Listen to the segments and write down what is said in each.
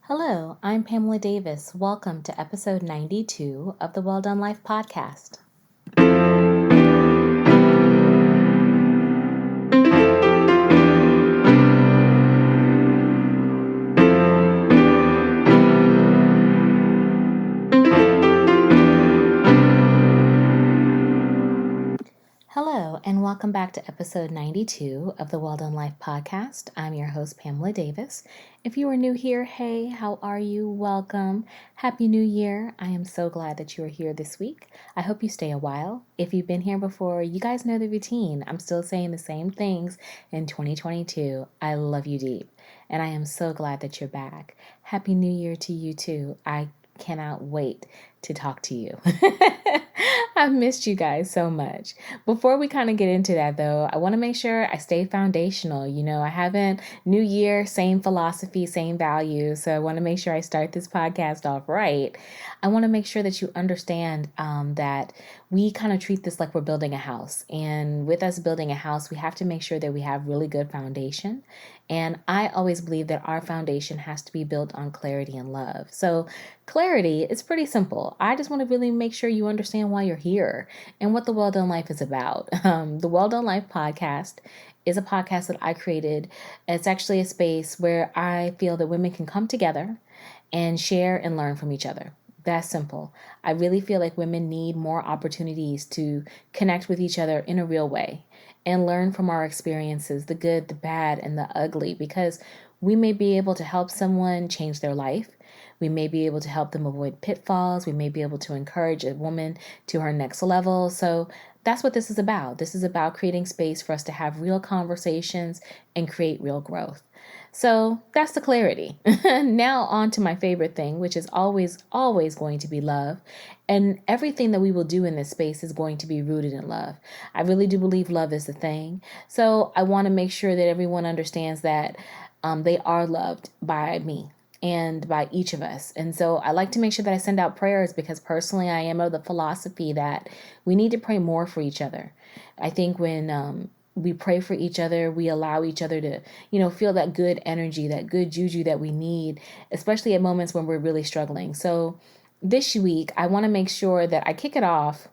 Hello, I'm Pamela Davis. Welcome to episode 92 of the Well Done Life podcast. Hello, and welcome back to episode 92 of the Well Done Life podcast. I'm your host, Pamela Davis. If you are new here, hey, how are you? Welcome. Happy New Year. I am so glad that you are here this week. I hope you stay a while. If you've been here before, you guys know the routine. I'm still saying the same things in 2022. I love you deep, and I am so glad that you're back. Happy New Year to you too. I cannot wait to talk to you. I've missed you guys so much. Before we kind of get into that though, I want to make sure I stay foundational. I haven't new year, same philosophy, same values. So I want to make sure I start this podcast off right. I want to make sure that you understand that we kind of treat this like we're building a house. And with us building a house, we have to make sure that we have really good foundation. And I always believe that our foundation has to be built on clarity and love. So clarity is pretty simple. I just want to really make sure you understand why you're here and what the Well Done Life is about. The Well Done Life podcast is a podcast that I created. It's actually a space where I feel that women can come together and share and learn from each other. That's simple. I really feel like women need more opportunities to connect with each other in a real way and learn from our experiences, the good, the bad, and the ugly, because we may be able to help someone change their life. We may be able to help them avoid pitfalls. We may be able to encourage a woman to her next level. So that's what this is about. This is about creating space for us to have real conversations and create real growth. So that's the clarity. Now on to my favorite thing, which is always going to be love. And everything that we will do in this space is going to be rooted in love. I really do believe love is the thing. So I want to make sure that everyone understands that they are loved by me and by each of us. And so I like to make sure that I send out prayers because personally I am of the philosophy that we need to pray more for each other. I think when we pray for each other, we allow each other to, feel that good energy, that good juju that we need, especially at moments when we're really struggling. So this week, I want to make sure that I kick it off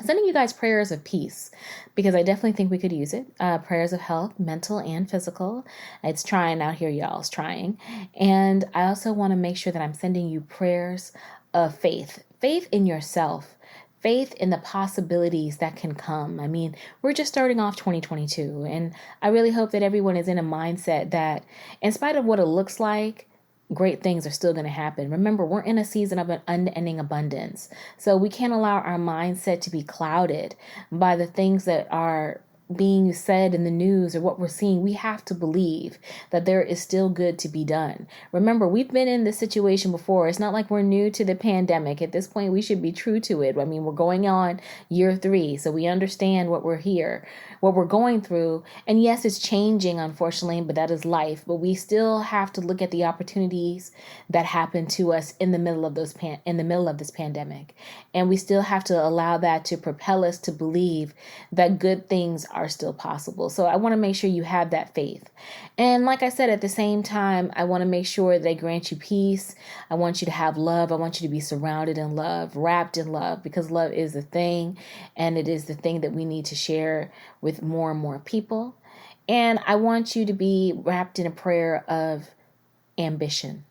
sending you guys prayers of peace because I definitely think we could use it. Prayers of health, mental and physical. It's trying out here, y'all. It's trying. And I also want to make sure that I'm sending you prayers of faith. Faith in yourself. Faith in the possibilities that can come. I mean, we're just starting off 2022, and I really hope that everyone is in a mindset that in spite of what it looks like, great things are still going to happen. Remember, we're in a season of an unending abundance. So we can't allow our mindset to be clouded by the things that are being said in the news or what we're seeing. We have to believe that there is still good to be done. Remember, we've been in this situation before. It's not like we're new to the pandemic. At this point, we should be true to it. I mean, we're going on year 3, so we understand what we're going through. And yes, it's changing, unfortunately, but that is life. But we still have to look at the opportunities that happen to us in the middle of this pandemic. And we still have to allow that to propel us to believe that good things are still possible. So I want to make sure you have that faith. And like I said, at the same time, I want to make sure that I grant you peace. I want you to have love. I want you to be surrounded in love, wrapped in love, because love is the thing. And it is the thing that we need to share with more and more people. And I want you to be wrapped in a prayer of ambition.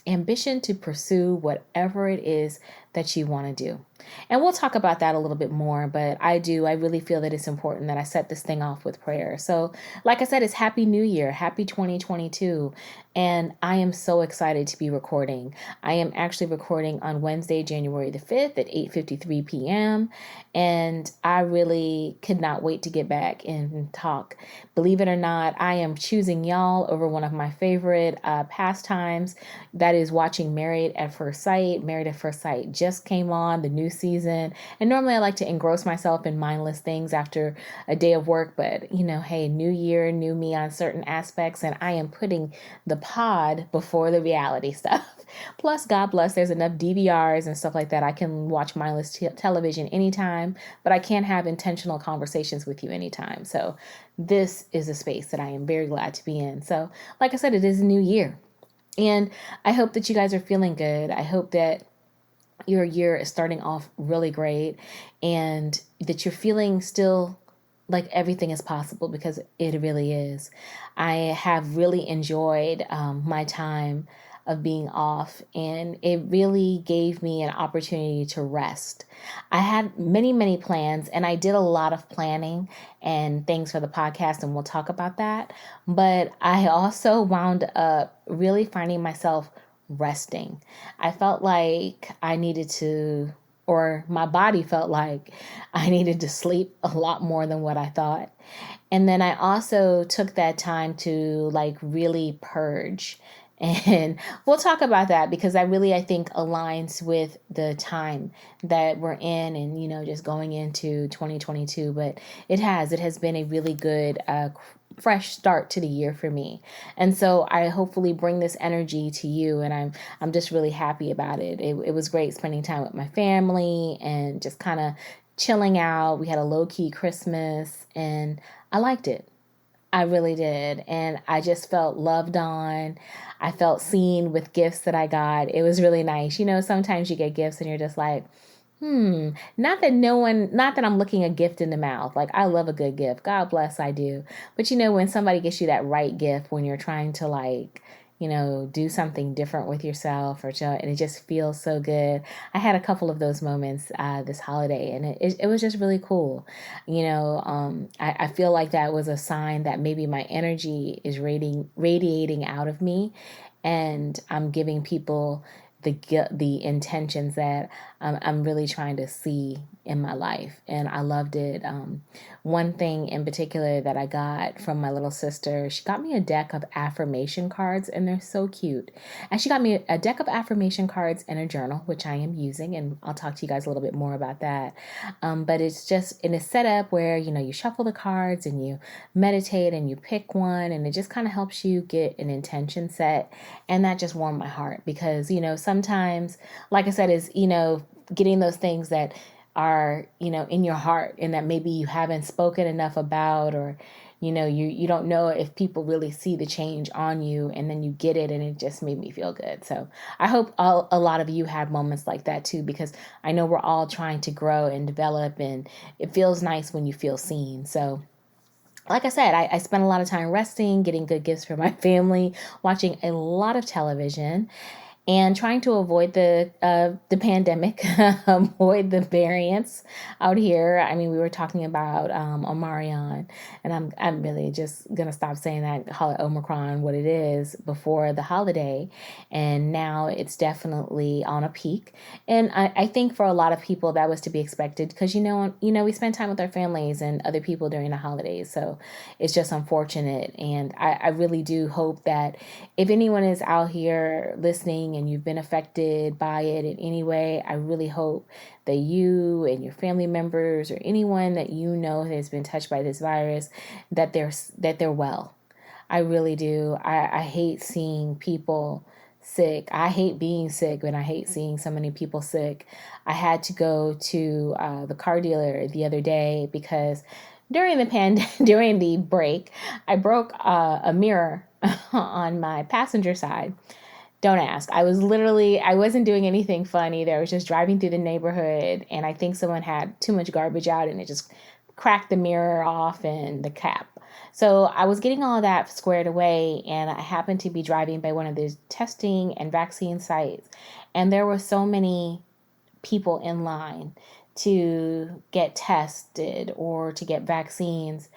Ambition to pursue whatever it is that you want to do. And we'll talk about that a little bit more, but I really feel that it's important that I set this thing off with prayer. So like I said, it's Happy New Year, Happy 2022. And I am so excited to be recording. I am actually recording on Wednesday, January the 5th at 8:53 p.m. And I really could not wait to get back and talk. Believe it or not, I am choosing y'all over one of my favorite pastimes. That is watching Married at First Sight. Married at First Sight just came on, the new season. And normally I like to engross myself in mindless things after a day of work. But, hey, new year, new me on certain aspects. And I am putting the pod before the reality stuff. Plus, God bless, there's enough DVRs and stuff like that. I can watch mindless television anytime, but I can't have intentional conversations with you anytime. So this is a space that I am very glad to be in. So like I said, it is a new year. And I hope that you guys are feeling good. I hope that your year is starting off really great and that you're feeling still like everything is possible, because it really is. I have really enjoyed my time of being off, and it really gave me an opportunity to rest. I had many, many plans, and I did a lot of planning and things for the podcast, and we'll talk about that. But I also wound up really finding myself resting. I felt like I needed to, or my body felt like I needed to sleep a lot more than what I thought. And then I also took that time to like really purge. And we'll talk about that because I think aligns with the time that we're in, and, just going into 2022. But it has been a really good, fresh start to the year for me. And so I hopefully bring this energy to you, and I'm just really happy about it. It was great spending time with my family and just kind of chilling out. We had a low-key Christmas, and I liked it. I really did. And I just felt loved on. I felt seen with gifts that I got. It was really nice. Sometimes you get gifts and you're just like, not that I'm looking a gift in the mouth. Like, I love a good gift. God bless, I do. But when somebody gets you that right gift, when you're trying to do something different with yourself, and it just feels so good. I had a couple of those moments this holiday, and it was just really cool. I feel like that was a sign that maybe my energy is radiating out of me, and I'm giving people the intentions that I'm really trying to see in my life. And I loved it. One thing in particular that I got from my little sister, she got me a deck of affirmation cards, and they're so cute. And she got me a deck of affirmation cards and a journal, which I am using, and I'll talk to you guys a little bit more about that. But it's just in a setup where, you shuffle the cards and you meditate and you pick one, and it just kind of helps you get an intention set. And that just warmed my heart because, sometimes, like I said, is, getting those things that are, in your heart and that maybe you haven't spoken enough about, or, you don't know if people really see the change on you, and then you get it, and it just made me feel good. So I hope a lot of you have moments like that too, because I know we're all trying to grow and develop, and it feels nice when you feel seen. So like I said, I spent a lot of time resting, getting good gifts for my family, watching a lot of television, and trying to avoid the pandemic, avoid the variants out here. I mean, we were talking about Omarion, and I'm really just gonna stop saying that, call it Omicron, what it is, before the holiday, and now it's definitely on a peak. And I think for a lot of people that was to be expected, because we spend time with our families and other people during the holidays, so it's just unfortunate. And I really do hope that if anyone is out here listening and you've been affected by it in any way, I really hope that you and your family members, or anyone that has been touched by this virus, that they're well. I really do. I hate seeing people sick. I hate being sick, and I hate seeing so many people sick. I had to go to the car dealer the other day because during during the break, I broke a mirror on my passenger side. Don't ask. I wasn't doing anything fun either. I was just driving through the neighborhood, and I think someone had too much garbage out, and it just cracked the mirror off and the cap. So I was getting all of that squared away, and I happened to be driving by one of the testing and vaccine sites, and there were so many people in line to get tested or to get vaccines.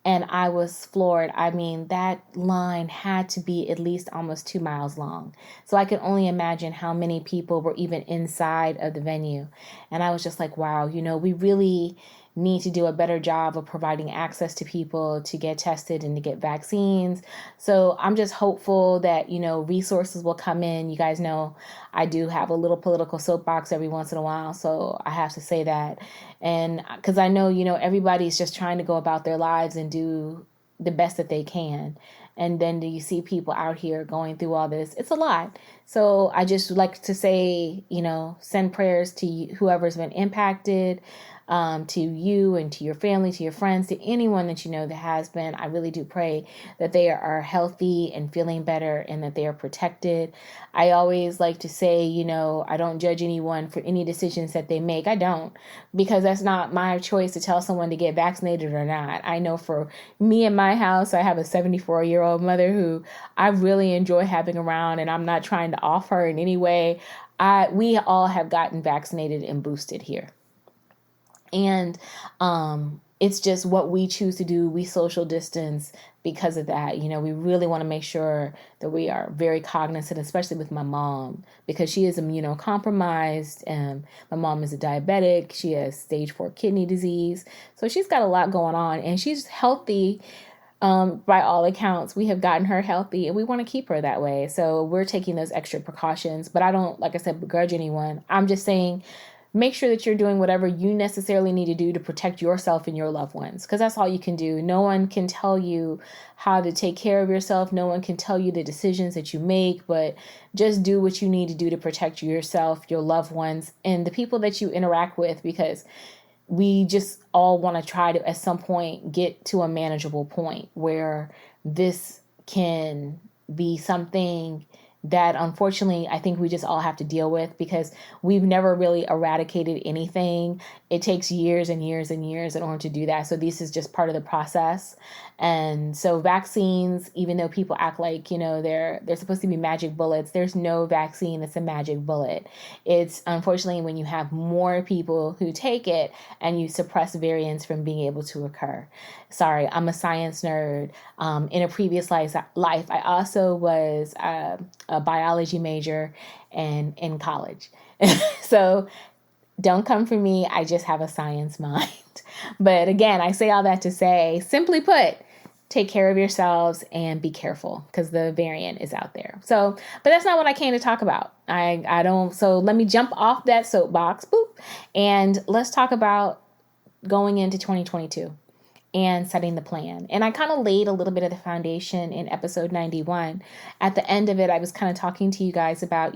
And I was floored. I mean, that line had to be at least almost 2 miles long. So I could only imagine how many people were even inside of the venue. And I was just like, wow, we really need to do a better job of providing access to people to get tested and to get vaccines. So I'm just hopeful that, resources will come in. You guys know I do have a little political soapbox every once in a while, so I have to say that. And because I know, everybody's just trying to go about their lives and do the best that they can. And then do you see people out here going through all this? It's a lot. So I just like to say, send prayers to whoever's been impacted. to you and to your family, to your friends, to anyone that you know that has been. I really do pray that they are healthy and feeling better and that they are protected. I always like to say, I don't judge anyone for any decisions that they make. I don't, because that's not my choice to tell someone to get vaccinated or not. I know for me in my house, I have a 74-year-old mother who I really enjoy having around, and I'm not trying to off her in any way. We all have gotten vaccinated and boosted here. And it's just what we choose to do. We social distance because of that. We really want to make sure that we are very cognizant, especially with my mom, because she is immunocompromised. And my mom is a diabetic. She has stage 4 kidney disease. So she's got a lot going on, and she's healthy. By all accounts, we have gotten her healthy, and we want to keep her that way. So we're taking those extra precautions. But I don't, like I said, begrudge anyone. I'm just saying, make sure that you're doing whatever you necessarily need to do to protect yourself and your loved ones, because that's all you can do. No one can tell you how to take care of yourself. No one can tell you the decisions that you make, but just do what you need to do to protect yourself, your loved ones, and the people that you interact with, because we just all want to try to, at some point, get to a manageable point where this can be something that unfortunately I think we just all have to deal with, because we've never really eradicated anything. It takes years and years and years in order to do that. So this is just part of the process. And so vaccines, even though people act like, they're supposed to be magic bullets, there's no vaccine that's a magic bullet. It's unfortunately when you have more people who take it and you suppress variants from being able to occur. Sorry, I'm a science nerd. In a previous life, I also was a biology major and in college. So don't come for me. I just have a science mind. But again, I say all that to say, simply put, take care of yourselves and be careful, because the variant is out there. So, but that's not what I came to talk about. I don't. So let me jump off that soapbox, and let's talk about going into 2022 and setting the plan. And I kind of laid a little bit of the foundation in episode 91. At the end of it, I was kind of talking to you guys about,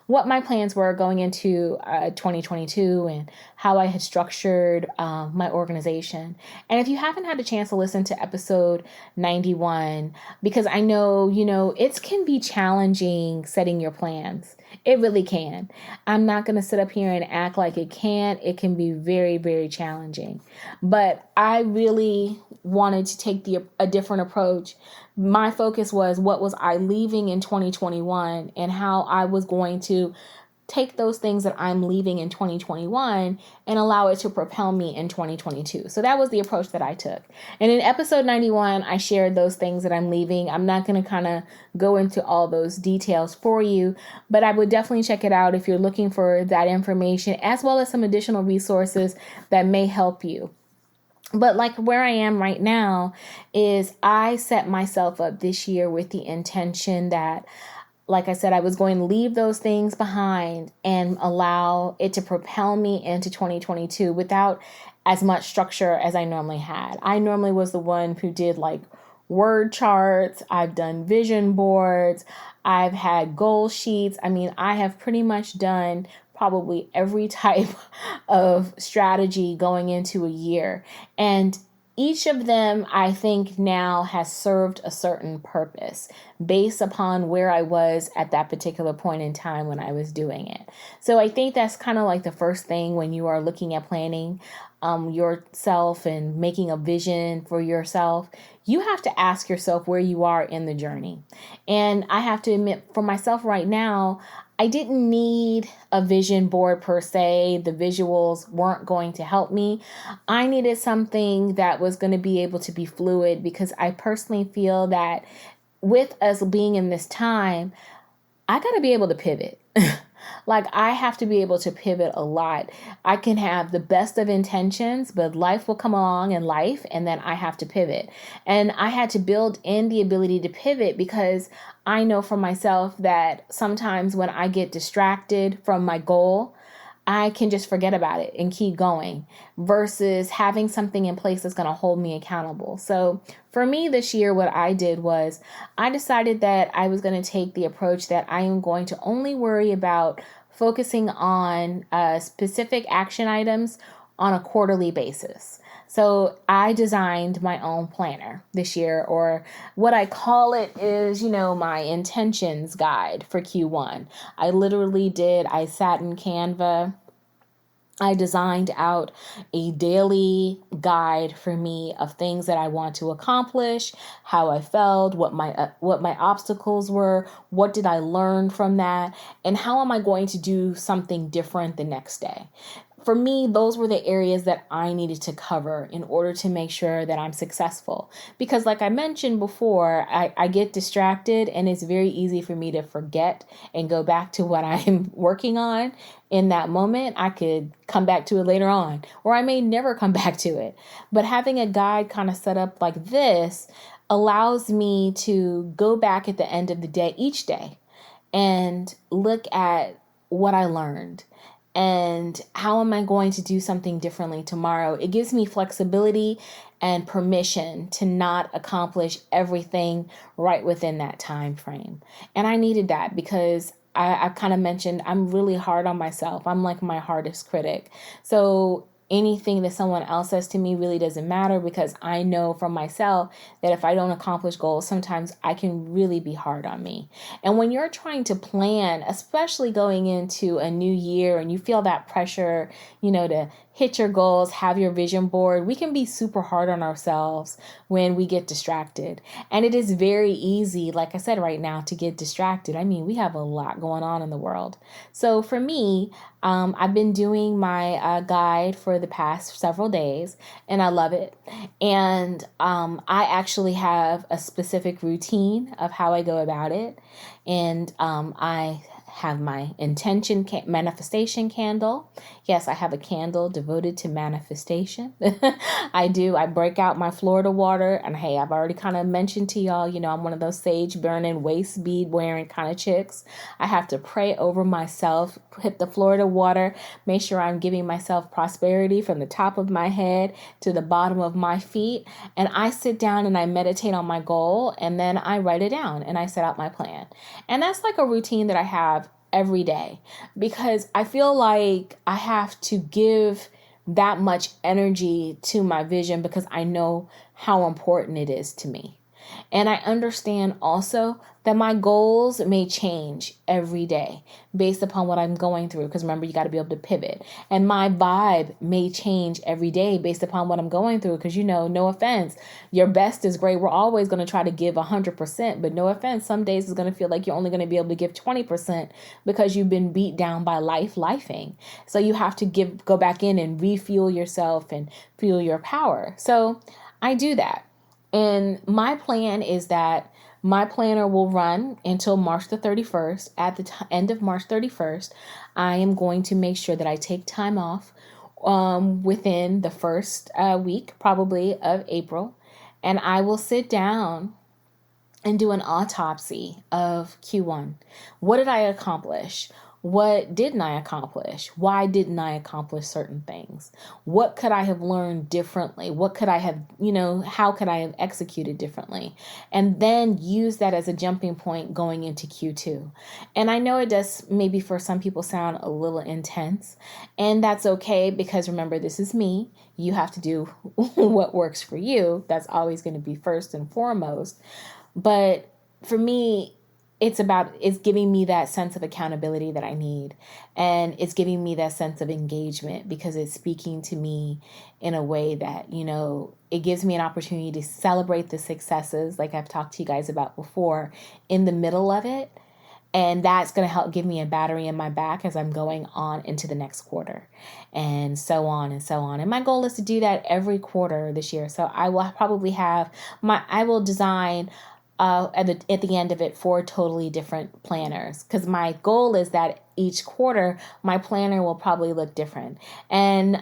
what my plans were going into 2022 and how I had structured my organization. And if you haven't had a chance to listen to episode 91, because I know, it can be challenging setting your plans. It really can. I'm not going to sit up here and act like it can't. It can be very, very challenging. But I really wanted to take a different approach. My focus was, what was I leaving in 2021 and how I was going to take those things that I'm leaving in 2021 and allow it to propel me in 2022. So that was the approach that I took. And in episode 91, I shared those things that I'm leaving. I'm not going to kind of go into all those details for you, but I would definitely check it out if you're looking for that information, as well as some additional resources that may help you. But like where I am right now is I set myself up this year with the intention that, like I said, I was going to leave those things behind and allow it to propel me into 2022 without as much structure as I normally had. I normally was the one who did like word charts. I've done vision boards. I've had goal sheets. I have pretty much done probably every type of strategy going into a year. And each of them, I think, now has served a certain purpose based upon where I was at that particular point in time when I was doing it. So I think that's kind of like the first thing when you are looking at planning yourself and making a vision for yourself. You have to ask yourself where you are in the journey. And I have to admit, for myself right now, I didn't need a vision board per se. The visuals weren't going to help me. I needed something that was going to be able to be fluid, because I personally feel that with us being in this time, I got to be able to pivot. Like, I have to be able to pivot a lot. I can have the best of intentions, but life will come along in life, and then I have to pivot. And I had to build in the ability to pivot, because I know for myself that sometimes when I get distracted from my goal, I can just forget about it and keep going versus having something in place that's going to hold me accountable. So for me this year, what I did was I decided that I was going to take the approach that I am going to only worry about focusing on specific action items on a quarterly basis. So I designed my own planner this year, or what I call it is, my intentions guide for Q1. I sat in Canva. I designed out a daily guide for me of things that I want to accomplish, how I felt, what my obstacles were, what did I learn from that, and how am I going to do something different the next day. For me, those were the areas that I needed to cover in order to make sure that I'm successful. Because like I mentioned before, I get distracted and it's very easy for me to forget and go back to what I'm working on in that moment. I could come back to it later on, or I may never come back to it. But having a guide kind of set up like this allows me to go back at the end of the day, each day, and look at what I learned. And how am I going to do something differently tomorrow? It gives me flexibility and permission to not accomplish everything right within that time frame. And I needed that because I kind of mentioned I'm really hard on myself. I'm like my hardest critic. So anything that someone else says to me really doesn't matter, because I know from myself that if I don't accomplish goals, sometimes I can really be hard on me. And when you're trying to plan, especially going into a new year and you feel that pressure, to hit your goals, have your vision board, we can be super hard on ourselves when we get distracted. And it is very easy, like I said, right now, to get distracted. I mean, we have a lot going on in the world. So for me, I've been doing my guide for the past several days, and I love it. And I actually have a specific routine of how I go about it. And I have my manifestation candle. Yes, I have a candle devoted to manifestation. I do. I break out my Florida water. And hey, I've already kind of mentioned to y'all, I'm one of those sage burning, waist bead wearing kind of chicks. I have to pray over myself, hit the Florida water, make sure I'm giving myself prosperity from the top of my head to the bottom of my feet. And I sit down and I meditate on my goal, and then I write it down and I set out my plan. And that's like a routine that I have every day, because I feel like I have to give that much energy to my vision because I know how important it is to me. And I understand also that my goals may change every day based upon what I'm going through. Because remember, you got to be able to pivot. And my vibe may change every day based upon what I'm going through. Because, no offense, your best is great. We're always going to try to give 100%. But no offense, some days it's going to feel like you're only going to be able to give 20% because you've been beat down by lifing. So you have to go back in and refuel yourself and fuel your power. So I do that. And my plan is that my planner will run until March the 31st. At the end of March 31st, I am going to make sure that I take time off within the first week, probably, of April. And I will sit down and do an autopsy of Q1. What did I accomplish? What didn't I accomplish? Why didn't I accomplish certain things? What could I have learned differently? What could I have, how could I have executed differently? And then use that as a jumping point going into Q2. And I know it does maybe for some people sound a little intense, and that's okay, because remember, this is me. You have to do what works for you. That's always going to be first and foremost. But for me, it's giving me that sense of accountability that I need. And it's giving me that sense of engagement because it's speaking to me in a way that, it gives me an opportunity to celebrate the successes, like I've talked to you guys about before, in the middle of it. And that's going to help give me a battery in my back as I'm going on into the next quarter, and so on and so on. And my goal is to do that every quarter this year. So I will probably I will design at the end of it 4 totally different planners, because my goal is that each quarter my planner will probably look different. And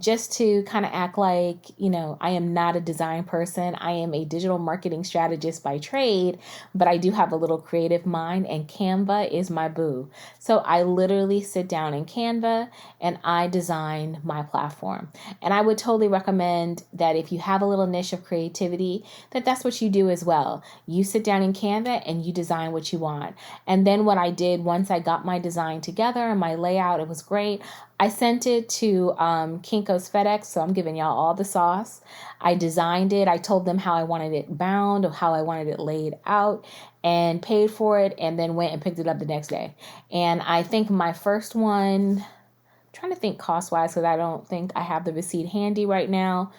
just to kind of act like, I am not a design person. I am a digital marketing strategist by trade, but I do have a little creative mind, and Canva is my boo. So I literally sit down in Canva and I design my platform. And I would totally recommend that if you have a little niche of creativity, that's what you do as well. You sit down in Canva and you design what you want. And then what I did once I got my design design together and my layout. It was great. I sent it to Kinko's FedEx, so I'm giving y'all all the sauce. I designed it. I told them how I wanted it bound, how I wanted it laid out, and paid for it, and then went and picked it up the next day. And I think my first one, I'm trying to think cost-wise because I don't think I have the receipt handy right now.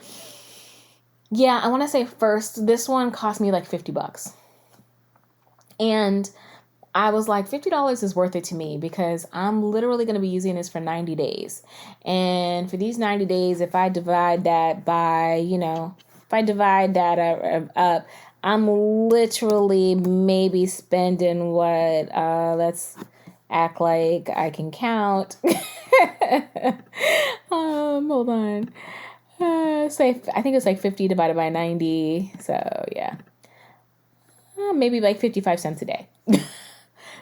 Yeah, I want to say first, this one cost me like $50. And I was like, $50 is worth it to me because I'm literally going to be using this for 90 days. And for these 90 days, if I divide that by, up, I'm literally maybe spending what, let's act like I can count. Hold on. I think it's like 50 divided by 90. So yeah, maybe like 55 cents a day.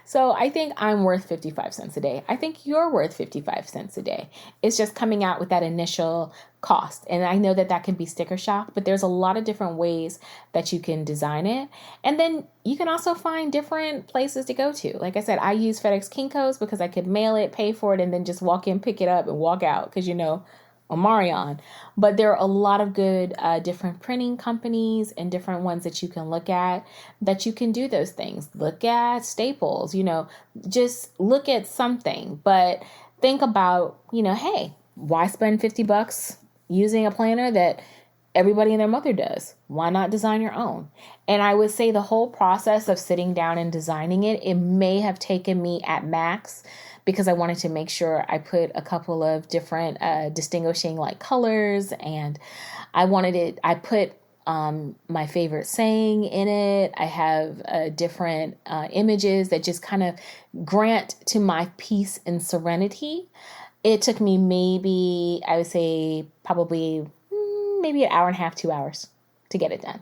So I think I'm worth 55 cents a day. I think you're worth 55 cents a day. It's just coming out with that initial cost. And I know that can be sticker shock, but there's a lot of different ways that you can design it. And then you can also find different places to go to. Like I said, I use FedEx Kinko's because I could mail it, pay for it, and then just walk in, pick it up, and walk out because, Omarion. But there are a lot of good different printing companies and different ones that you can look at that you can do those things. Look at Staples, just look at something. But think about, hey, why spend $50 using a planner that everybody and their mother does? Why not design your own? And I would say the whole process of sitting down and designing it may have taken me at max, because I wanted to make sure I put a couple of different distinguishing like colors, and I put my favorite saying in it. I have different images that just kind of grant to my peace and serenity. It took me maybe, I would say probably maybe an hour and a half, 2 hours to get it done.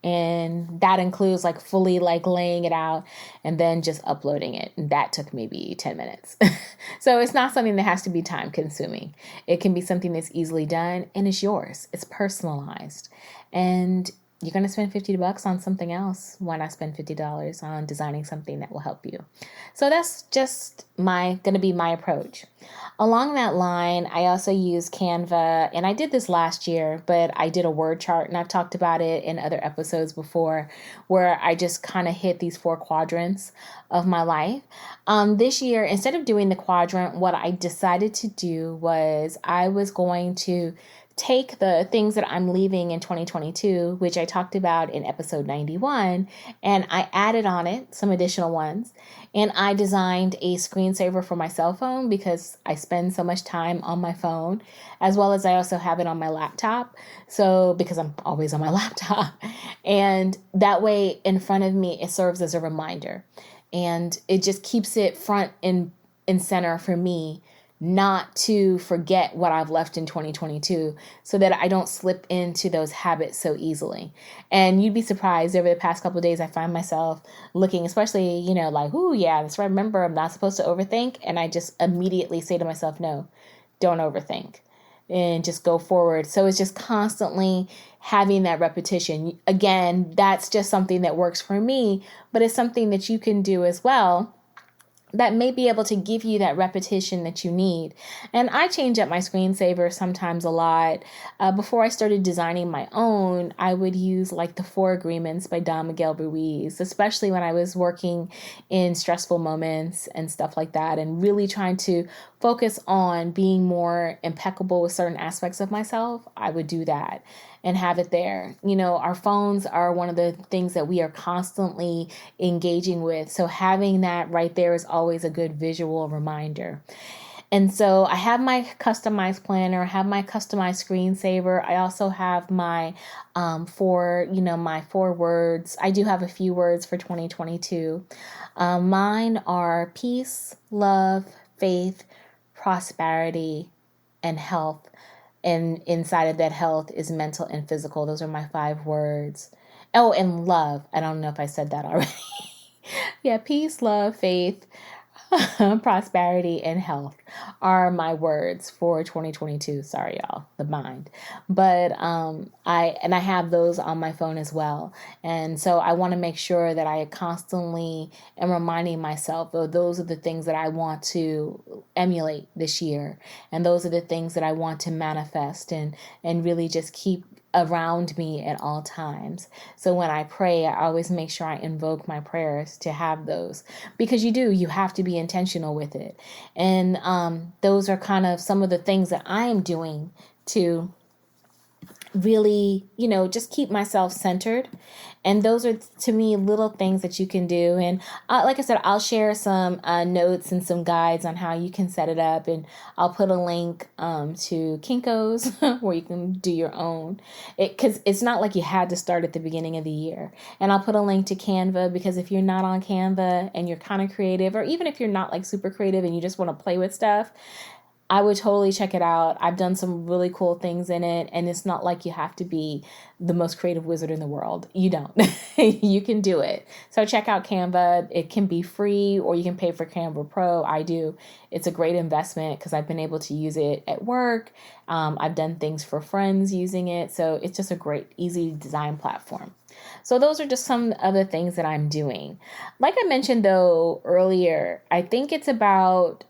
And that includes like fully like laying it out and then just uploading it. And that took maybe 10 minutes. So it's not something that has to be time consuming. It can be something that's easily done and it's yours. It's personalized. And you're going to spend $50 on something else. Why not spend $50 on designing something that will help you? So that's just going to be my approach. Along that line, I also use Canva, and I did this last year, but I did a word chart, and I've talked about it in other episodes before, where I just kind of hit these 4 quadrants of my life. This year, instead of doing the quadrant, what I decided to do was I was going to take the things that I'm leaving in 2022, which I talked about in episode 91, and I added on it some additional ones. And I designed a screensaver for my cell phone because I spend so much time on my phone, as well as I also have it on my laptop. So because I'm always on my laptop, and that way in front of me, it serves as a reminder, and it just keeps it front and center for me not to forget what I've left in 2022 so that I don't slip into those habits so easily. And you'd be surprised, over the past couple of days, I find myself looking, especially, like, ooh, yeah, that's right. Remember, I'm not supposed to overthink. And I just immediately say to myself, no, don't overthink and just go forward. So it's just constantly having that repetition. Again, that's just something that works for me, but it's something that you can do as well that may be able to give you that repetition that you need. And I change up my screensaver sometimes a lot. Before I started designing my own, I would use like the 4 Agreements by Don Miguel Ruiz, especially when I was working in stressful moments and stuff like that, and really trying to focus on being more impeccable with certain aspects of myself. I would do that and have it there. Our phones are one of the things that we are constantly engaging with. So having that right there is always a good visual reminder. And so I have my customized planner, I have my customized screensaver. I also have my my 4 words. I do have a few words for 2022. Mine are peace, love, faith, prosperity, and health. And inside of that health is mental and physical. Those are my 5 words. Oh, and love. I don't know if I said that already. Yeah, peace, love, faith, prosperity and health are my words for 2022. Sorry, y'all, the mind. But I have those on my phone as well. And so I want to make sure that I constantly am reminding myself of those are the things that I want to emulate this year. And those are the things that I want to manifest and really just keep around me at all times. So when I pray, I always make sure I invoke my prayers to have those, because you have to be intentional with it. And those are kind of some of the things that I am doing to really, just keep myself centered. And those are, to me, little things that you can do. And like I said, I'll share some notes and some guides on how you can set it up. And I'll put a link to Kinko's where you can do your own. Because it's not like you had to start at the beginning of the year. And I'll put a link to Canva, because if you're not on Canva and you're kind of creative, or even if you're not like super creative and you just want to play with stuff, I would totally check it out. I've done some really cool things in it, and it's not like you have to be the most creative wizard in the world. You don't. You can do it. So check out Canva. It can be free, or you can pay for Canva Pro. I do. It's a great investment because I've been able to use it at work. I've done things for friends using it. So it's just a great, easy design platform. So those are just some other things that I'm doing. Like I mentioned, though, earlier, I think it's about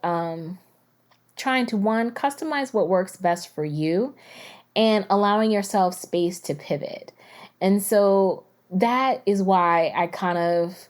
trying to, one, customize what works best for you and allowing yourself space to pivot. And so that is why I kind of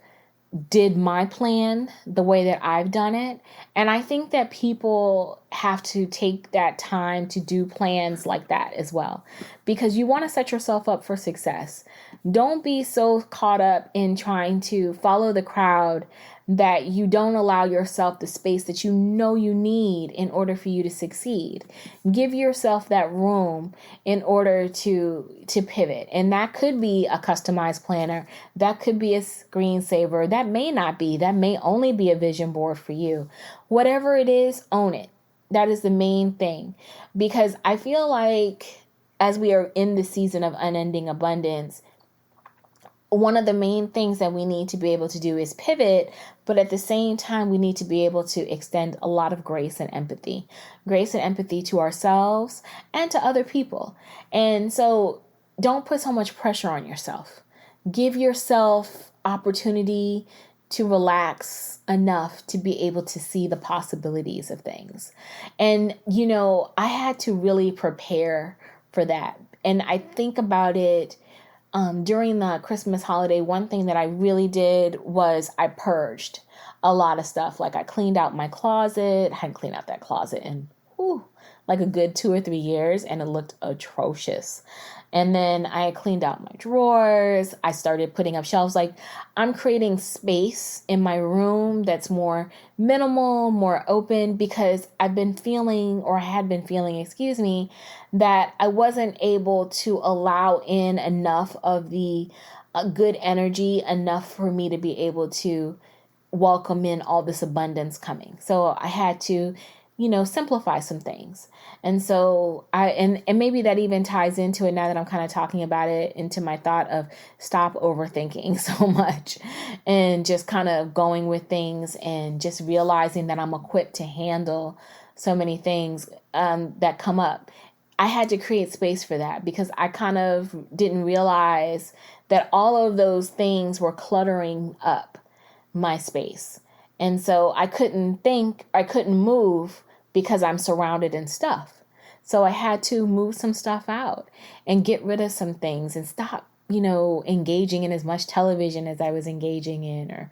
did my plan the way that I've done it. And I think that people have to take that time to do plans like that as well, because you want to set yourself up for success. Don't be so caught up in trying to follow the crowd that you don't allow yourself the space that you know you need in order for you to succeed. Give yourself that room in order to pivot. And that could be a customized planner. That could be a screensaver. That may not be. That may only be a vision board for you. Whatever it is, own it. That is the main thing. Because I feel like as we are in the season of unending abundance, one of the main things that we need to be able to do is pivot, but at the same time, we need to be able to extend a lot of grace and empathy to ourselves and to other people. And so don't put so much pressure on yourself. Give yourself opportunity to relax enough to be able to see the possibilities of things. And, I had to really prepare for that. And I think about it during the Christmas holiday. One thing that I really did was I purged a lot of stuff. Like I cleaned out my closet. I hadn't cleaned out that closet in like a good 2 or 3 years, and it looked atrocious. And then I cleaned out my drawers. I started putting up shelves. Like I'm creating space in my room that's more minimal, more open, because I've been feeling, or had been feeling, that I wasn't able to allow in enough of the good energy, enough for me to be able to welcome in all this abundance coming. So I had to, simplify some things. And so and maybe that even ties into it now that I'm kind of talking about it, into my thought of stop overthinking so much and just kind of going with things and just realizing that I'm equipped to handle so many things that come up. I had to create space for that because I kind of didn't realize that all of those things were cluttering up my space. And so I couldn't move because I'm surrounded in stuff. So I had to move some stuff out and get rid of some things and stop, engaging in as much television as I was engaging in, or,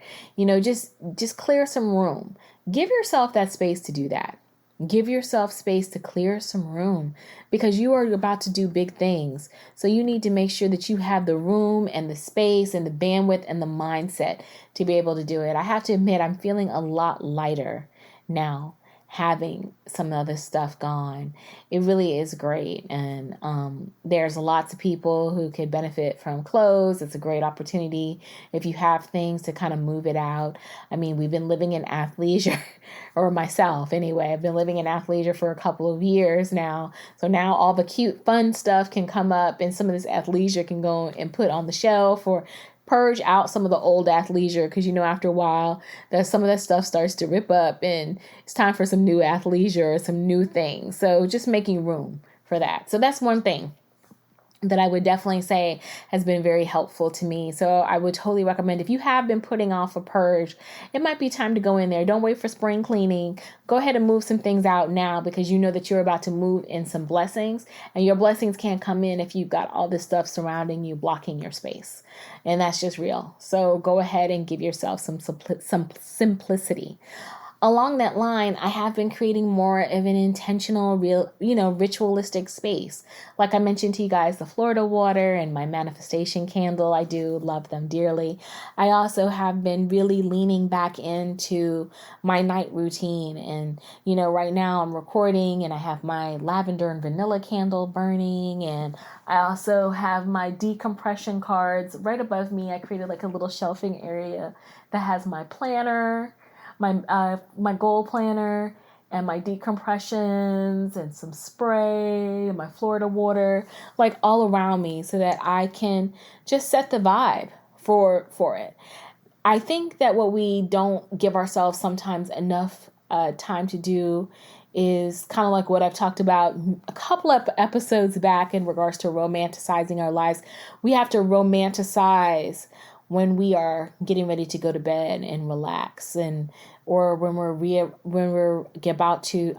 just clear some room. Give yourself that space to do that. Give yourself space to clear some room because you are about to do big things. So you need to make sure that you have the room and the space and the bandwidth and the mindset to be able to do it. I have to admit, I'm feeling a lot lighter now, having some other stuff gone. It really is great. And there's lots of people who could benefit from clothes. It's a great opportunity if you have things to kind of move it out. I mean, we've been living in athleisure, or myself anyway. I've been living in athleisure for a couple of years now. So now all the cute, fun stuff can come up, and some of this athleisure can go and put on the shelf, or purge out some of the old athleisure, because after a while that some of that stuff starts to rip up and it's time for some new athleisure or some new things. So just making room for that. So that's one thing that I would definitely say has been very helpful to me. So I would totally recommend, if you have been putting off a purge, it might be time to go in there. Don't wait for spring cleaning. Go ahead and move some things out now, because you know that you're about to move in some blessings, and your blessings can't come in if you've got all this stuff surrounding you, blocking your space. And that's just real. So go ahead and give yourself some simplicity. Along that line, I have been creating more of an intentional, ritualistic space. Like I mentioned to you guys, the Florida water and my manifestation candle, I do love them dearly. I also have been really leaning back into my night routine. And, right now I'm recording and I have my lavender and vanilla candle burning. And I also have my decompression cards right above me. I created like a little shelving area that has my planner, my goal planner, and my decompressions and some spray and my Florida water, like all around me, so that I can just set the vibe for it. I think that what we don't give ourselves sometimes enough time to do is kind of like what I've talked about a couple of episodes back in regards to romanticizing our lives. We have to romanticize when we are getting ready to go to bed and relax, or when we're about to,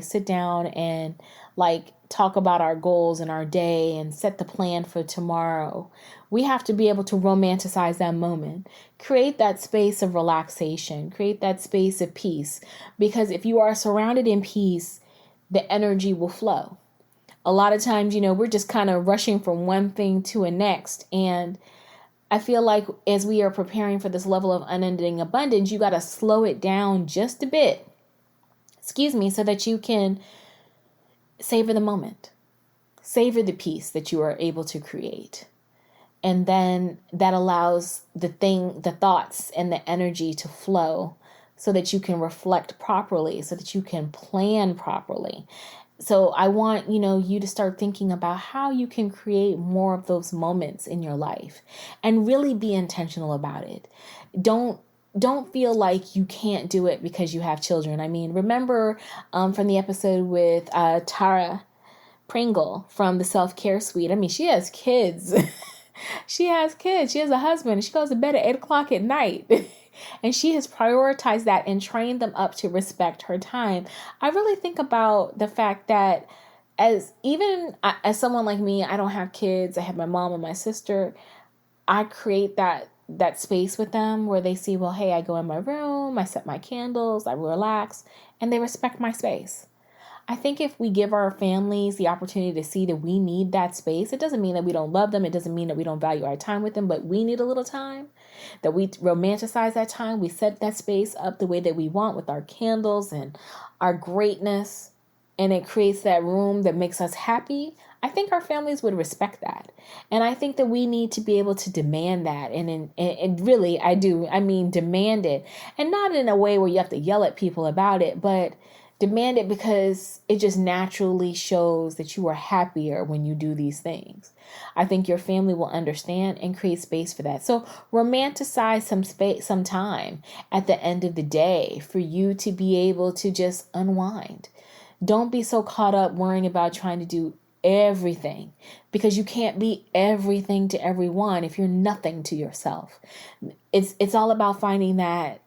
sit down and like talk about our goals and our day and set the plan for tomorrow. We have to be able to romanticize that moment, create that space of relaxation, create that space of peace, because if you are surrounded in peace, the energy will flow. A lot of times, we're just kind of rushing from one thing to a next, and I feel like as we are preparing for this level of unending abundance, you got to slow it down just a bit, so that you can savor the moment, savor the peace that you are able to create. And then that allows the thoughts and the energy to flow, so that you can reflect properly, so that you can plan properly. So I want, you to start thinking about how you can create more of those moments in your life and really be intentional about it. Don't feel like you can't do it because you have children. I mean, remember from the episode with Tara Pringle from the Self-Care Suite. I mean, she has kids. She has kids. She has a husband. She goes to bed at 8:00 at night. And she has prioritized that and trained them up to respect her time. I really think about the fact that as someone like me, I don't have kids. I have my mom and my sister. I create that space with them where they see, well, hey, I go in my room, I set my candles, I relax, and they respect my space. I think if we give our families the opportunity to see that we need that space, it doesn't mean that we don't love them. It doesn't mean that we don't value our time with them, but we need a little time, that we romanticize that time. We set that space up the way that we want with our candles and our greatness, and it creates that room that makes us happy. I think our families would respect that. And I think that we need to be able to demand that. And really, I do. I mean, demand it. And not in a way where you have to yell at people about it, but demand it because it just naturally shows that you are happier when you do these things. I think your family will understand and create space for that. So romanticize some time at the end of the day for you to be able to just unwind. Don't be so caught up worrying about trying to do everything, because you can't be everything to everyone if you're nothing to yourself. It's all about finding that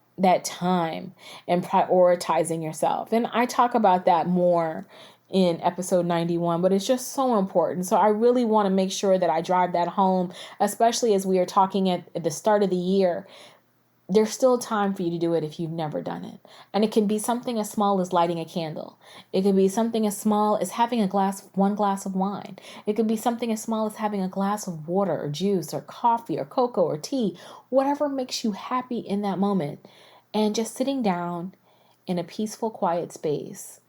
time and prioritizing yourself. And I talk about that more in episode 91, but it's just so important. So I really want to make sure that I drive that home, especially as we are talking at the start of the year. There's still time for you to do it if you've never done it. And it can be something as small as lighting a candle. It could be something as small as having one glass of wine. It could be something as small as having a glass of water or juice or coffee or cocoa or tea, whatever makes you happy in that moment. And just sitting down in a peaceful, quiet space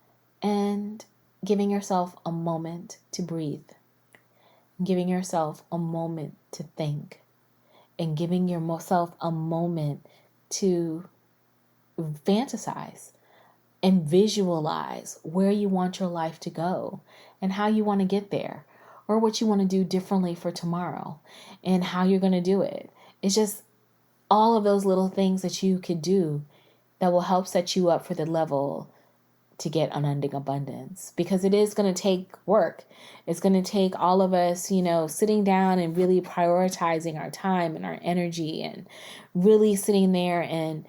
and giving yourself a moment to breathe, giving yourself a moment to think, and giving yourself a moment to fantasize and visualize where you want your life to go and how you want to get there, or what you want to do differently for tomorrow and how you're going to do it. It's just all of those little things that you could do that will help set you up for the level to get unending abundance, because it is going to take work. It's going to take all of us, sitting down and really prioritizing our time and our energy, and really sitting there and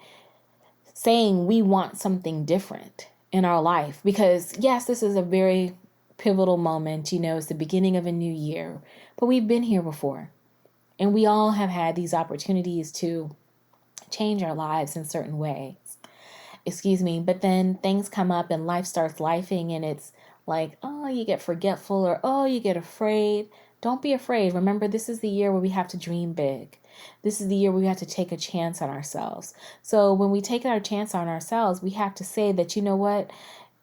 saying we want something different in our life. Because yes, this is a very pivotal moment. It's the beginning of a new year, but we've been here before, and we all have had these opportunities to change our lives in certain ways. But then things come up and life starts lifing, and it's like, oh, you get forgetful, or oh, you get afraid. Don't be afraid. Remember, this is the year where we have to dream big. This is the year where we have to take a chance on ourselves. So when we take our chance on ourselves, we have to say that, you know what?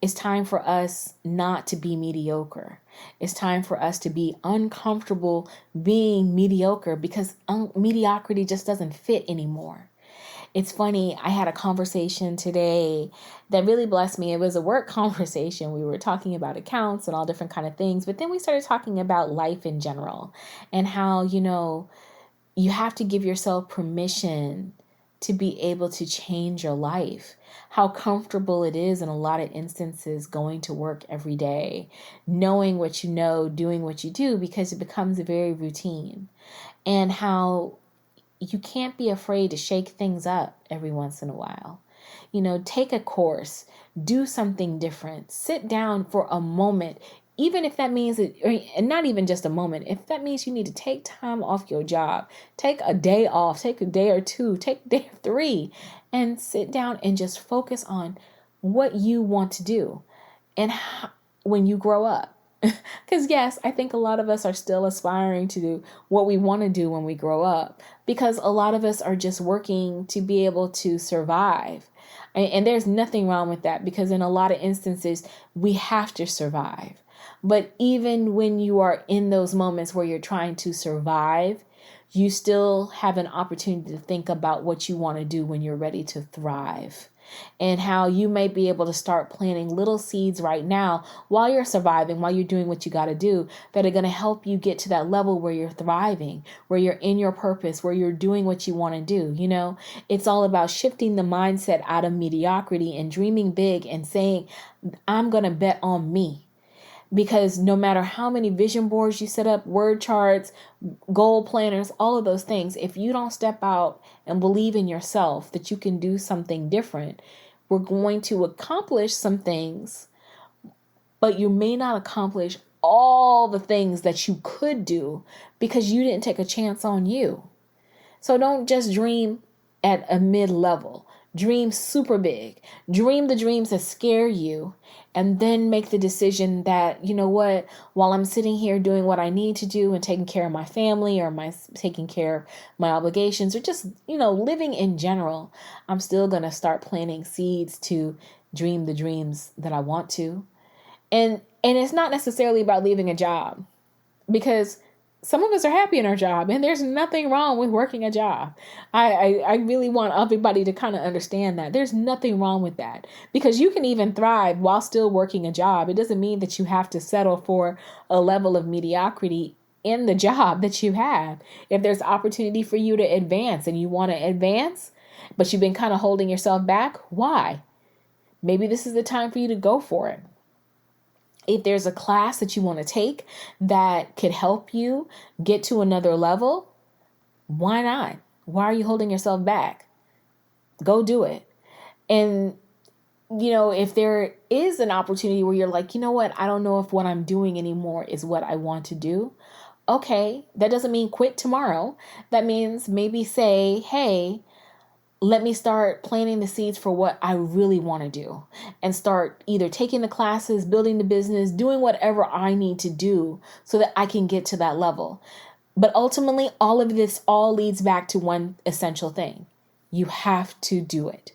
It's time for us not to be mediocre. It's time for us to be uncomfortable being mediocre, because mediocrity just doesn't fit anymore. It's funny, I had a conversation today that really blessed me. It was a work conversation. We were talking about accounts and all different kind of things, but then we started talking about life in general, and how, you have to give yourself permission to be able to change your life. How comfortable it is in a lot of instances going to work every day, knowing what you know, doing what you do, because it becomes a very routine. And how you can't be afraid to shake things up every once in a while. Take a course, do something different, sit down for a moment, even if that means and not even just a moment, if that means you need to take time off your job, take a day off, take a day or two, take a day or 3, and sit down and just focus on what you want to do and when you grow up. Because yes, I think a lot of us are still aspiring to do what we want to do when we grow up, because a lot of us are just working to be able to survive. And there's nothing wrong with that, because in a lot of instances, we have to survive. But even when you are in those moments where you're trying to survive, you still have an opportunity to think about what you want to do when you're ready to thrive. And how you may be able to start planting little seeds right now while you're surviving, while you're doing what you got to do, that are going to help you get to that level where you're thriving, where you're in your purpose, where you're doing what you want to do. It's all about shifting the mindset out of mediocrity and dreaming big and saying, I'm going to bet on me. Because no matter how many vision boards you set up, word charts, goal planners, all of those things, if you don't step out and believe in yourself that you can do something different, we're going to accomplish some things, but you may not accomplish all the things that you could do because you didn't take a chance on you. So don't just dream at a mid-level. Dream super big. Dream the dreams that scare you, and then make the decision that, you know what, while I'm sitting here doing what I need to do and taking care of my family, or taking care of my obligations, or just, living in general, I'm still going to start planting seeds to dream the dreams that I want to. And it's not necessarily about leaving a job, because some of us are happy in our job, and there's nothing wrong with working a job. I really want everybody to kind of understand that there's nothing wrong with that, because you can even thrive while still working a job. It doesn't mean that you have to settle for a level of mediocrity in the job that you have. If there's opportunity for you to advance and you want to advance, but you've been kind of holding yourself back, why? Maybe this is the time for you to go for it. If there's a class that you want to take that could help you get to another level, why not? Why are you holding yourself back? Go do it. And, if there is an opportunity where you're like, you know what, I don't know if what I'm doing anymore is what I want to do. Okay, that doesn't mean quit tomorrow. That means maybe say, hey, let me start planting the seeds for what I really want to do, and start either taking the classes, building the business, doing whatever I need to do so that I can get to that level. But ultimately, all of this all leads back to one essential thing. You have to do it.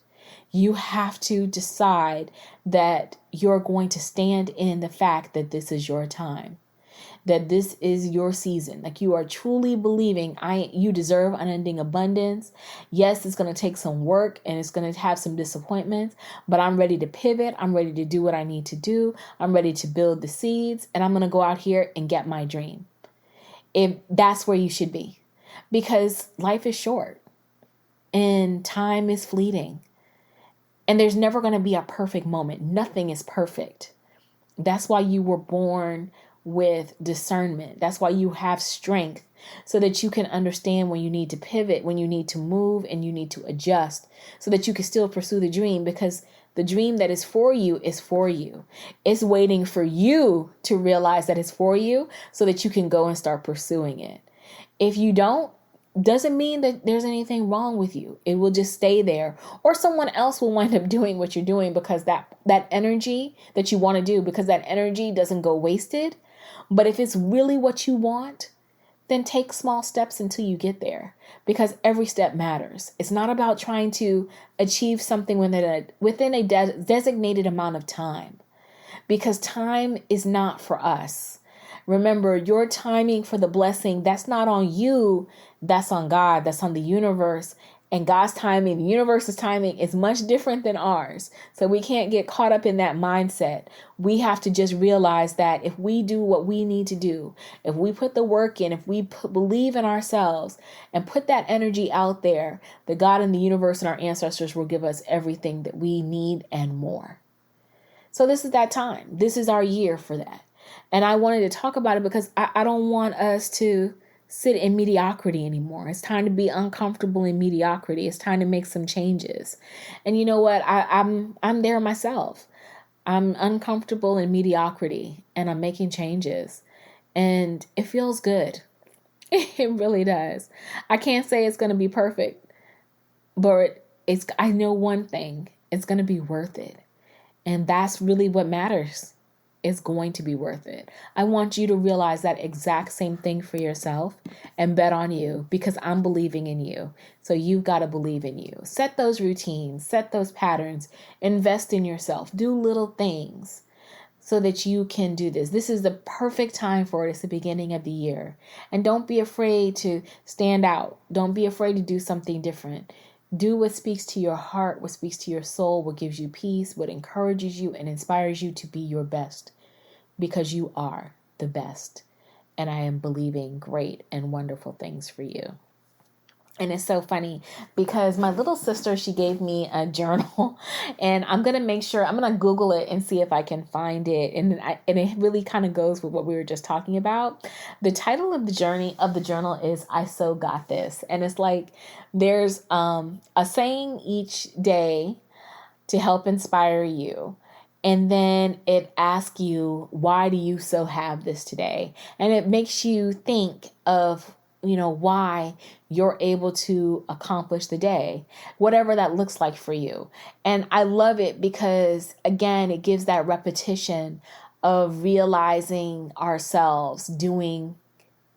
You have to decide that you're going to stand in the fact that this is your time, that this is your season. Like, you are truly believing you deserve unending abundance. Yes, it's going to take some work and it's going to have some disappointments, but I'm ready to pivot. I'm ready to do what I need to do. I'm ready to build the seeds, and I'm going to go out here and get my dream. If that's where you should be. because life is short and time is fleeting. And there's never going to be a perfect moment. Nothing is perfect. That's why you were born with discernment. That's why you have strength, so that you can understand when you need to pivot, when you need to move, and you need to adjust, so that you can still pursue the dream, because the dream that is for you is for you. It's waiting for you to realize that it's for you so that you can go and start pursuing it. If you don't, doesn't mean that there's anything wrong with you. It will just stay there, or someone else will wind up doing what you're doing, because that energy that you want to do, because that energy doesn't go wasted. But if it's really what you want, then take small steps until you get there, because every step matters. It's not about trying to achieve something within a designated amount of time, because time is not for us. Remember, your timing for the blessing, that's not on you. That's on God. That's on the universe. And God's timing, the universe's timing, is much different than ours. So we can't get caught up in that mindset. We have to just realize that if we do what we need to do, if we put the work in, if we believe in ourselves and put that energy out there, the God and the universe and our ancestors will give us everything that we need and more. So this is that time. This is our year for that. And I wanted to talk about it because I don't want us to sit in mediocrity anymore. It's time to be uncomfortable in mediocrity. It's time to make some changes. And you know what? I'm there myself. I'm uncomfortable in mediocrity, and I'm making changes. And it feels good. It really does. I can't say it's going to be perfect, but I know one thing. It's going to be worth it. And that's really what matters. It's going to be worth it. I want you to realize that exact same thing for yourself and bet on you, because I'm believing in you. So you've got to believe in you. Set those routines, set those patterns, invest in yourself, do little things so that you can do this. This is the perfect time for it. It's the beginning of the year. And don't be afraid to stand out. Don't be afraid to do something different. Do what speaks to your heart, what speaks to your soul, what gives you peace, what encourages you and inspires you to be your best, because you are the best. And I am believing great and wonderful things for you. And it's so funny because my little sister, she gave me a journal, and I'm going to Google it and see if I can find it. And it really kind of goes with what we were just talking about. The title of the journal is I So Got This. And it's like, there's a saying each day to help inspire you. And then it asks you, why do you so have this today? And it makes you think of, why you're able to accomplish the day, whatever that looks like for you. And I love it because, again, it gives that repetition of realizing ourselves doing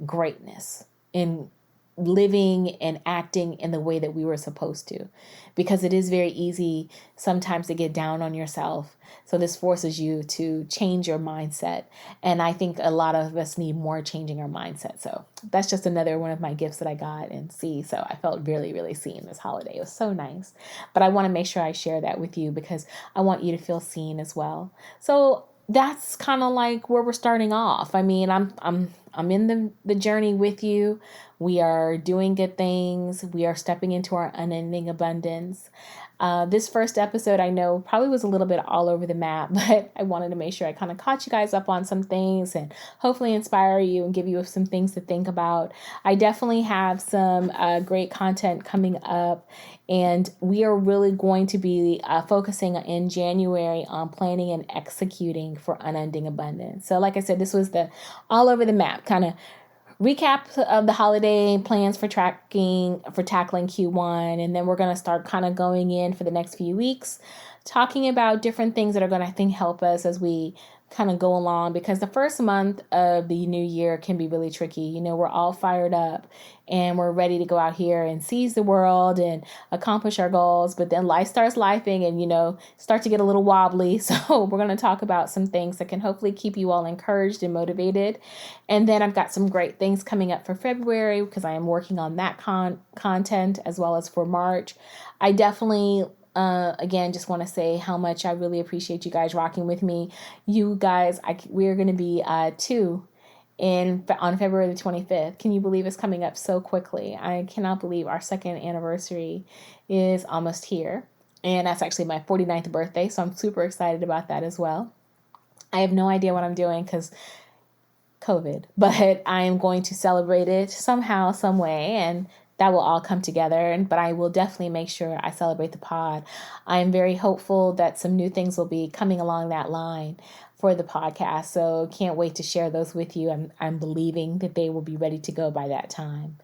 greatness in living and acting in the way that we were supposed to, because it is very easy sometimes to get down on yourself. So this forces you to change your mindset. And I think a lot of us need more changing our mindset. So that's just another one of my gifts that I got and see. So I felt really, really seen this holiday. It was so nice. But I want to make sure I share that with you because I want you to feel seen as well. So that's kind of like where we're starting off. I mean, I'm in the journey with you. We are doing good things. We are stepping into our unending abundance. This first episode, I know, probably was a little bit all over the map, but I wanted to make sure I kind of caught you guys up on some things and hopefully inspire you and give you some things to think about. I definitely have some great content coming up, and we are really going to be focusing in January on planning and executing for unending abundance. So like I said, this was the all over the map kind of recap of the holiday plans for tackling Q1, and then we're going to start kind of going in for the next few weeks, talking about different things that are going to, I think, help us as we kind of go along, because the first month of the new year can be really tricky. We're all fired up and we're ready to go out here and seize the world and accomplish our goals, but then life starts lifing and, start to get a little wobbly. So we're going to talk about some things that can hopefully keep you all encouraged and motivated. And then I've got some great things coming up for February because I am working on that content as well as for March. I definitely again, just want to say how much I really appreciate you guys rocking with me. You guys, we're going to be 2 on February the 25th. Can you believe it's coming up so quickly? I cannot believe our second anniversary is almost here. And that's actually my 49th birthday, so I'm super excited about that as well. I have no idea what I'm doing because COVID, but I am going to celebrate it somehow, some way, and that will all come together. But I will definitely make sure I celebrate the pod. I am very hopeful that some new things will be coming along that line for the podcast. So can't wait to share those with you. I'm believing that they will be ready to go by that time.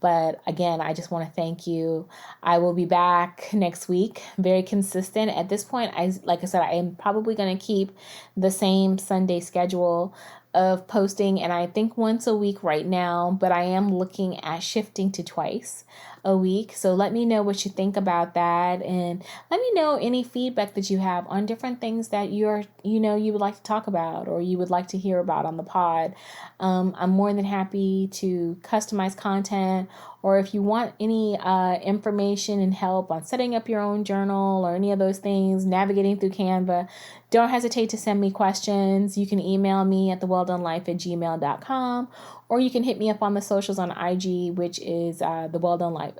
But again, I just want to thank you. I will be back next week, very consistent. At this point, like I said, I am probably going to keep the same Sunday schedule of posting, and I think once a week right now, but I am looking at shifting to twice a week. So let me know what you think about that, and let me know any feedback that you have on different things that you would like to talk about or you would like to hear about on the pod. I'm more than happy to customize content, or if you want any information and help on setting up your own journal or any of those things, navigating through Canva, don't hesitate to send me questions. You can email me at thewelldonelife@gmail.com, or you can hit me up on the socials on IG, which is the Well Done Life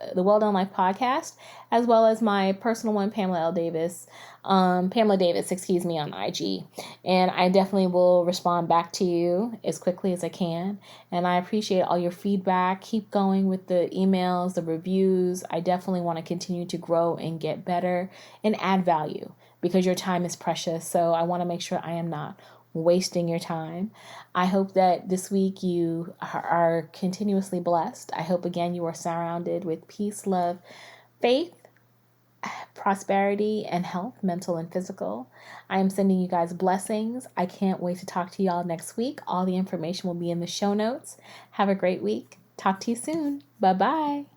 podcast, as well as my personal one, Pamela Davis, on IG. And I definitely will respond back to you as quickly as I can. And I appreciate all your feedback. Keep going with the emails, the reviews. I definitely want to continue to grow and get better and add value, because your time is precious. So I want to make sure I am not wasting your time. I hope that this week you are continuously blessed. I hope again you are surrounded with peace, love, faith, prosperity, and health, mental and physical. I am sending you guys blessings. I can't wait to talk to y'all next week. All the information will be in the show notes. Have a great week. Talk to you soon. Bye-bye.